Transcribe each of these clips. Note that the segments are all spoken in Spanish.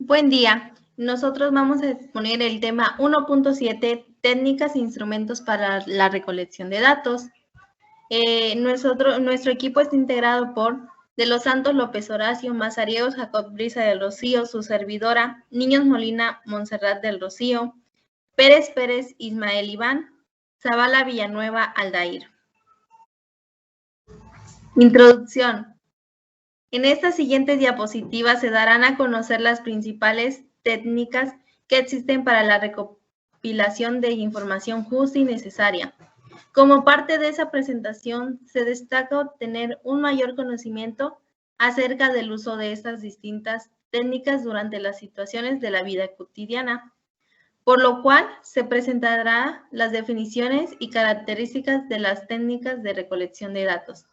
Buen día. Nosotros vamos a exponer el tema 1.7, técnicas e instrumentos para la recolección de datos. Nuestro equipo está integrado por De los Santos López Horacio, Mazariegos Jacob Brisa del Rocío, su servidora, Niños Molina Montserrat del Rocío, Pérez Pérez Ismael Iván, Zavala Villanueva Aldair. Introducción. En estas siguientes diapositivas se darán a conocer las principales técnicas que existen para la recopilación de información justa y necesaria. Como parte de esa presentación, se destaca obtener un mayor conocimiento acerca del uso de estas distintas técnicas durante las situaciones de la vida cotidiana, por lo cual se presentarán las definiciones y características de las técnicas de recolección de datos.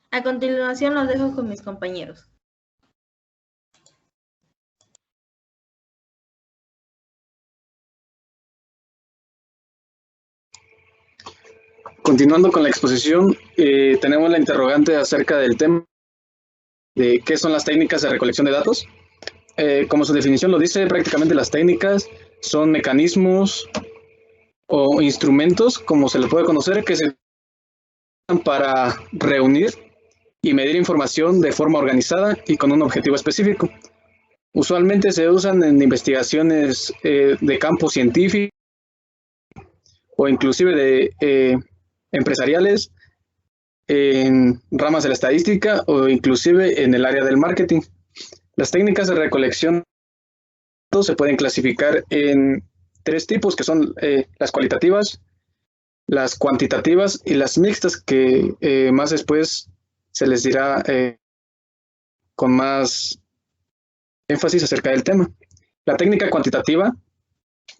A continuación los dejo con mis compañeros. Continuando con la exposición, tenemos la interrogante acerca del tema de qué son las técnicas de recolección de datos. Como su definición lo dice, prácticamente las técnicas son mecanismos o instrumentos, como se le puede conocer, que se usan para reunir y medir información de forma organizada y con un objetivo específico. Usualmente se usan en investigaciones de campo científico o inclusive de empresariales, en ramas de la estadística o inclusive en el área del marketing. Las técnicas de recolección se pueden clasificar en tres tipos, que son las cualitativas, las cuantitativas y las mixtas, que más después se les dirá con más énfasis acerca del tema. La técnica cuantitativa,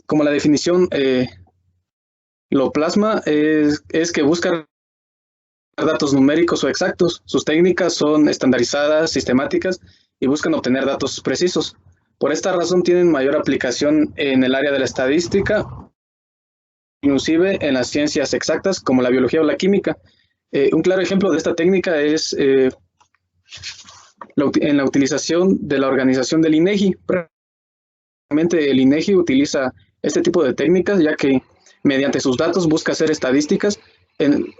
como la definición lo plasma, es que busca datos numéricos o exactos. Sus técnicas son estandarizadas, sistemáticas y buscan obtener datos precisos. Por esta razón tienen mayor aplicación en el área de la estadística, inclusive en las ciencias exactas como la biología o la química. Un claro ejemplo de esta técnica es en la utilización de la organización del INEGI. Prácticamente el INEGI utiliza este tipo de técnicas, ya que mediante sus datos busca hacer estadísticas.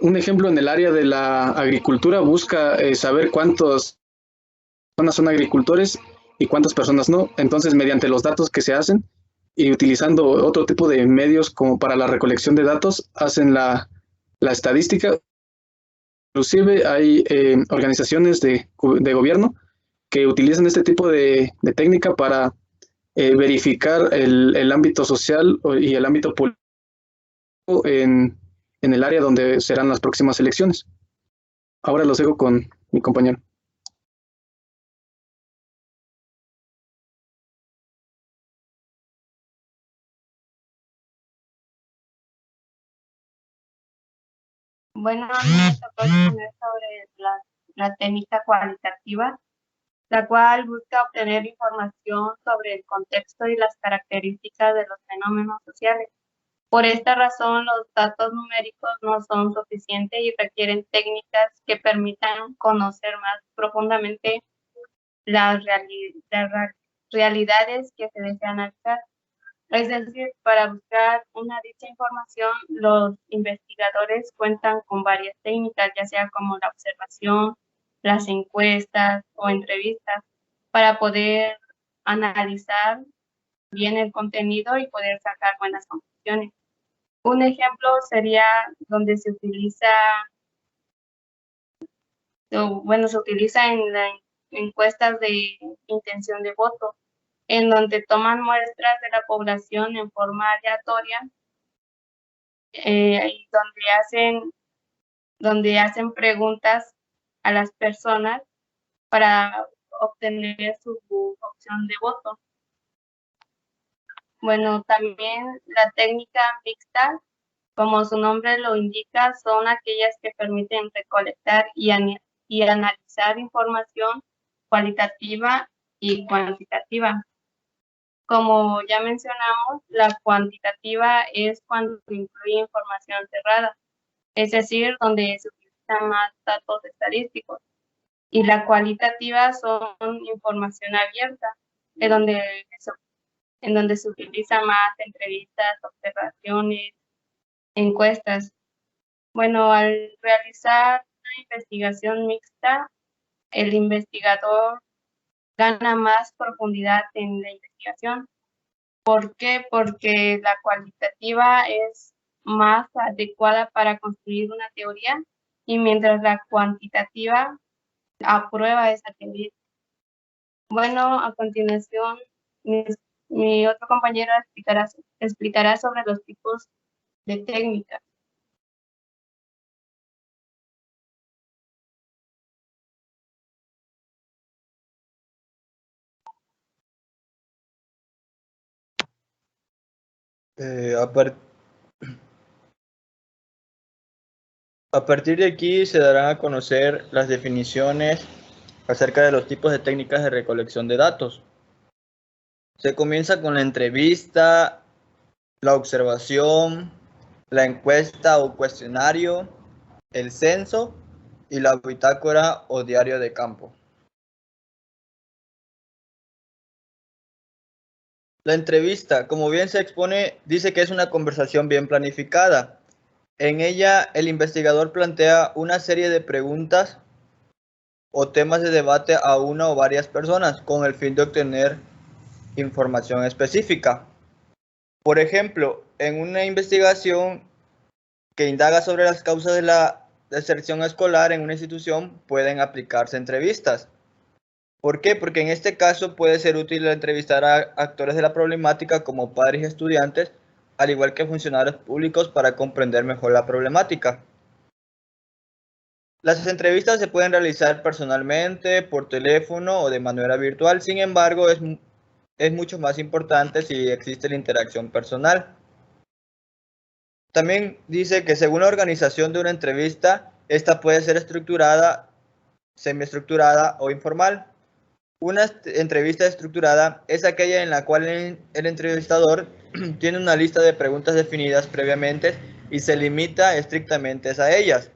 Un ejemplo en el área de la agricultura busca saber cuántas personas son agricultores y cuántas personas no. Entonces, mediante los datos que se hacen y utilizando otro tipo de medios como para la recolección de datos, hacen la estadística. Inclusive hay organizaciones de gobierno que utilizan este tipo de técnica para verificar el ámbito social y el ámbito político en el área donde serán las próximas elecciones. Ahora los dejo con mi compañero. Bueno, a mí me tocó exponer sobre la técnica cualitativa, la cual busca obtener información sobre el contexto y las características de los fenómenos sociales. Por esta razón, los datos numéricos no son suficientes y requieren técnicas que permitan conocer más profundamente las realidades que se desean analizar. Es decir, para buscar una dicha información, los investigadores cuentan con varias técnicas, ya sea como la observación, las encuestas o entrevistas, para poder analizar bien el contenido y poder sacar buenas conclusiones. Un ejemplo sería donde se utiliza en las encuestas de intención de voto, en donde toman muestras de la población en forma aleatoria y donde hacen preguntas a las personas para obtener su opción de voto. Bueno, también la técnica mixta, como su nombre lo indica, son aquellas que permiten recolectar y analizar información cualitativa y cuantitativa. Como ya mencionamos, la cuantitativa es cuando incluye información cerrada, es decir, donde se utilizan más datos estadísticos. Y la cualitativa son información abierta, de donde se en donde se utiliza más entrevistas, observaciones, encuestas. Bueno, al realizar una investigación mixta, el investigador gana más profundidad en la investigación. ¿Por qué? Porque la cualitativa es más adecuada para construir una teoría y mientras la cuantitativa aprueba esa teoría. Bueno, a continuación, mi otro compañero explicará sobre los tipos de técnicas. A partir de aquí se darán a conocer las definiciones acerca de los tipos de técnicas de recolección de datos. Se comienza con la entrevista, la observación, la encuesta o cuestionario, el censo y la bitácora o diario de campo. La entrevista, como bien se expone, dice que es una conversación bien planificada. En ella, el investigador plantea una serie de preguntas o temas de debate a una o varias personas con el fin de obtener información específica. Por ejemplo, en una investigación que indaga sobre las causas de la deserción escolar en una institución, pueden aplicarse entrevistas. ¿Por qué? Porque en este caso puede ser útil entrevistar a actores de la problemática como padres y estudiantes, al igual que funcionarios públicos para comprender mejor la problemática. Las entrevistas se pueden realizar personalmente, por teléfono o de manera virtual. Sin embargo, es mucho más importante si existe la interacción personal. También dice que según la organización de una entrevista, esta puede ser estructurada, semiestructurada o informal. Una entrevista estructurada es aquella en la cual el entrevistador tiene una lista de preguntas definidas previamente y se limita estrictamente a ellas.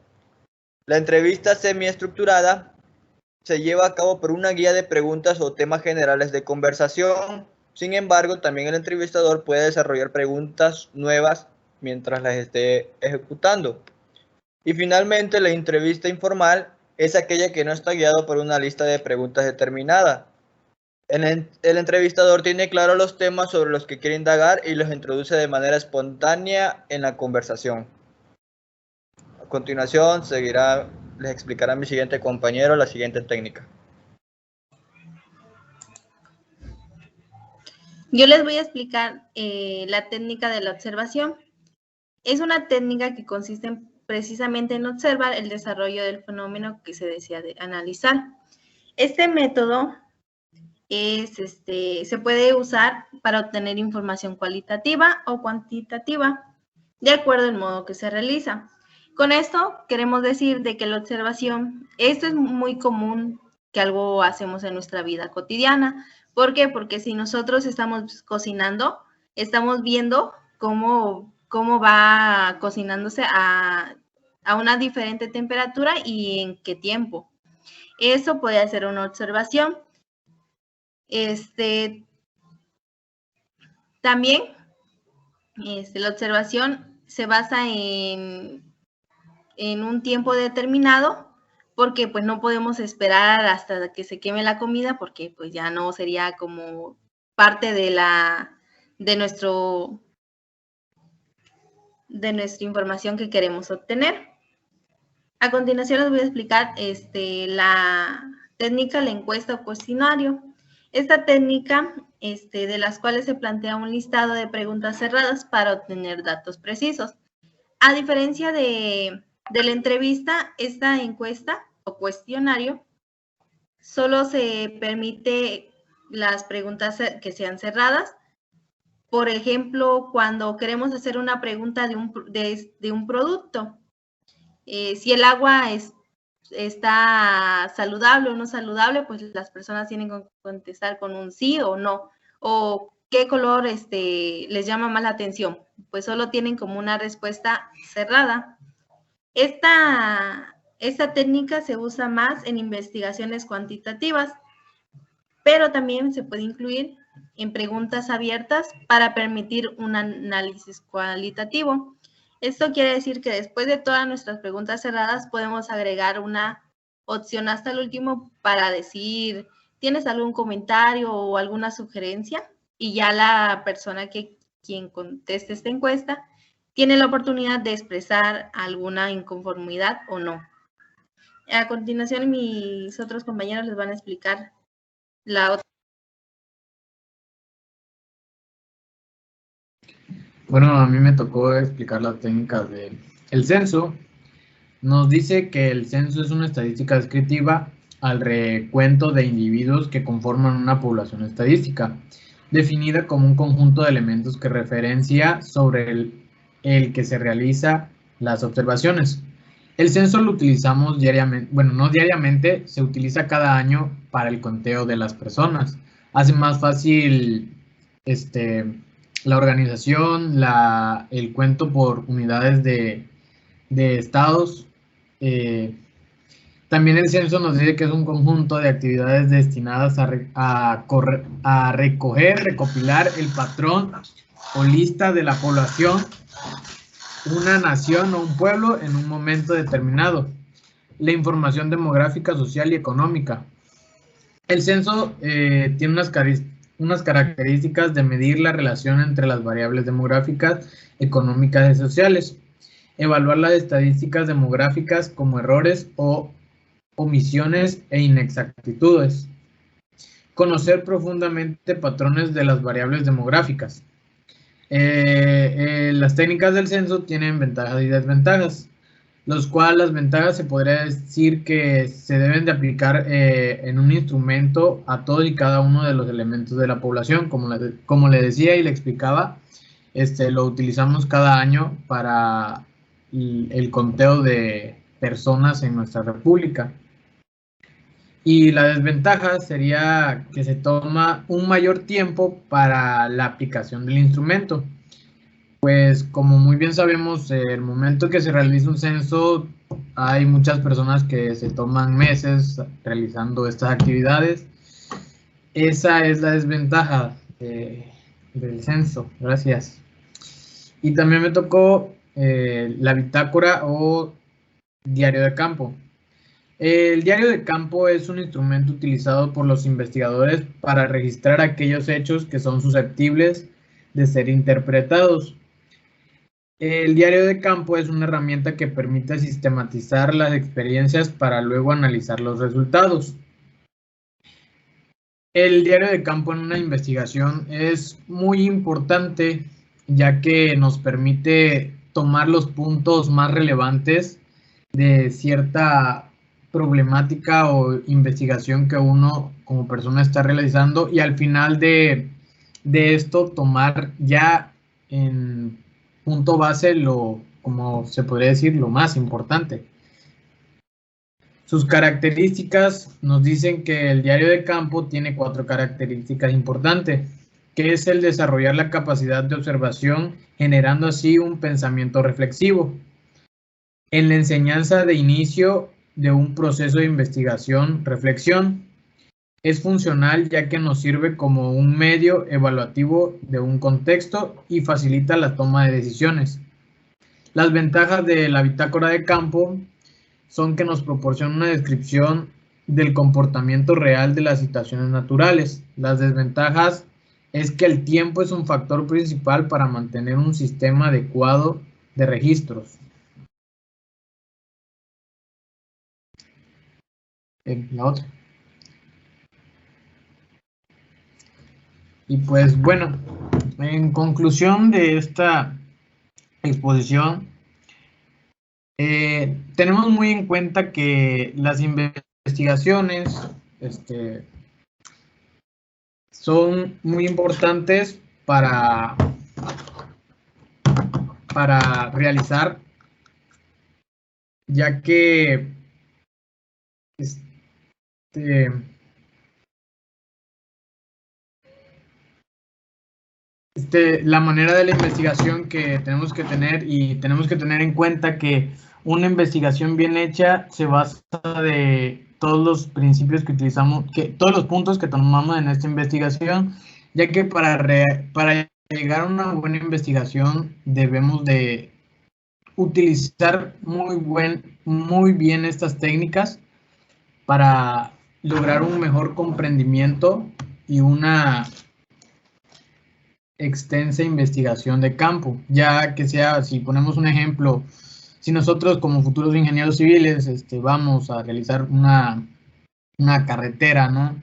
La entrevista semiestructurada se lleva a cabo por una guía de preguntas o temas generales de conversación. Sin embargo, también el entrevistador puede desarrollar preguntas nuevas mientras las esté ejecutando. Y finalmente, la entrevista informal es aquella que no está guiada por una lista de preguntas determinada. El entrevistador tiene claro los temas sobre los que quiere indagar y los introduce de manera espontánea en la conversación. A continuación, les explicará mi siguiente compañero la siguiente técnica. Yo les voy a explicar la técnica de la observación. Es una técnica que consiste precisamente en observar el desarrollo del fenómeno que se desea analizar. Este método se puede usar para obtener información cualitativa o cuantitativa, de acuerdo al modo que se realiza. Con esto queremos decir de que la observación, esto es muy común que algo hacemos en nuestra vida cotidiana. ¿Por qué? Porque si nosotros estamos cocinando, estamos viendo cómo va cocinándose a una diferente temperatura y en qué tiempo. Eso puede ser una observación. También la observación se basa en un tiempo determinado, porque pues no podemos esperar hasta que se queme la comida, porque pues ya no sería como parte de nuestra información que queremos obtener. A continuación les voy a explicar la técnica, la encuesta o cuestionario. Esta técnica, de las cuales se plantea un listado de preguntas cerradas para obtener datos precisos. A diferencia de la entrevista, esta encuesta o cuestionario solo se permite las preguntas que sean cerradas. Por ejemplo, cuando queremos hacer una pregunta de un producto, si el agua está saludable o no saludable, pues las personas tienen que contestar con un sí o no. O qué color les llama más la atención, pues solo tienen como una respuesta cerrada. Esta técnica se usa más en investigaciones cuantitativas, pero también se puede incluir en preguntas abiertas para permitir un análisis cualitativo. Esto quiere decir que después de todas nuestras preguntas cerradas podemos agregar una opción hasta el último para decir, ¿tienes algún comentario o alguna sugerencia? Y ya la persona quien conteste esta encuesta tiene la oportunidad de expresar alguna inconformidad o no. A continuación, mis otros compañeros les van a explicar la otra. Bueno, a mí me tocó explicar las técnicas del censo. Nos dice que el censo es una estadística descriptiva al recuento de individuos que conforman una población estadística, definida como un conjunto de elementos que referencia sobre el que se realiza las observaciones. El censo lo utilizamos diariamente, bueno, no diariamente, se utiliza cada año para el conteo de las personas. Hace más fácil la organización, el cuento por unidades de estados. También el censo nos dice que es un conjunto de actividades destinadas a recoger, recopilar el patrón o lista de la población, una nación o un pueblo en un momento determinado. La información demográfica, social y económica. El censo tiene unas características de medir la relación entre las variables demográficas, económicas y sociales. Evaluar las estadísticas demográficas como errores o omisiones e inexactitudes. Conocer profundamente patrones de las variables demográficas. Las técnicas del censo tienen ventajas y desventajas, los cuales las ventajas se podría decir que se deben de aplicar en un instrumento a todos y cada uno de los elementos de la población, como le decía y le explicaba, lo utilizamos cada año para el conteo de personas en nuestra república. Y la desventaja sería que se toma un mayor tiempo para la aplicación del instrumento. Pues como muy bien sabemos, el momento que se realiza un censo, hay muchas personas que se toman meses realizando estas actividades. Esa es la desventaja del censo. Gracias. Y también me tocó la bitácora o diario de campo. El diario de campo es un instrumento utilizado por los investigadores para registrar aquellos hechos que son susceptibles de ser interpretados. El diario de campo es una herramienta que permite sistematizar las experiencias para luego analizar los resultados. El diario de campo en una investigación es muy importante, ya que nos permite tomar los puntos más relevantes de cierta problemática o investigación que uno como persona está realizando, y al final de esto tomar ya en punto base como se podría decir, lo más importante. Sus características nos dicen que el diario de campo tiene 4 características importantes, que es el desarrollar la capacidad de observación, generando así un pensamiento reflexivo. En la enseñanza de inicio de un proceso de investigación, reflexión, es funcional ya que nos sirve como un medio evaluativo de un contexto y facilita la toma de decisiones. Las ventajas de la bitácora de campo son que nos proporciona una descripción del comportamiento real de las situaciones naturales. Las desventajas es que el tiempo es un factor principal para mantener un sistema adecuado de registros. La otra. Y pues bueno, en conclusión de esta exposición, tenemos muy en cuenta que las investigaciones son muy importantes para realizar, ya que la manera de la investigación que tenemos que tener, y tenemos que tener en cuenta que una investigación bien hecha se basa de todos los principios que utilizamos, todos los puntos que tomamos en esta investigación, ya que para llegar a una buena investigación debemos de utilizar muy bien estas técnicas para lograr un mejor comprendimiento y una extensa investigación de campo, ya que sea, si ponemos un ejemplo, si nosotros como futuros ingenieros civiles vamos a realizar una carretera, ¿no?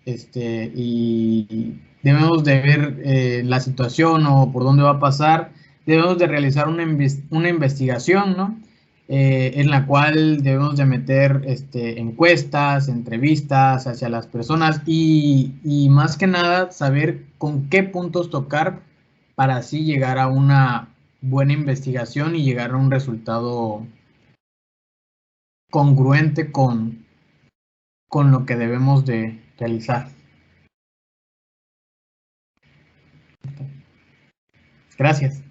Y debemos de ver la situación o por dónde va a pasar, debemos de realizar una investigación, ¿no? En la cual debemos de meter encuestas, entrevistas hacia las personas y más que nada saber con qué puntos tocar para así llegar a una buena investigación y llegar a un resultado congruente con lo que debemos de realizar. Gracias.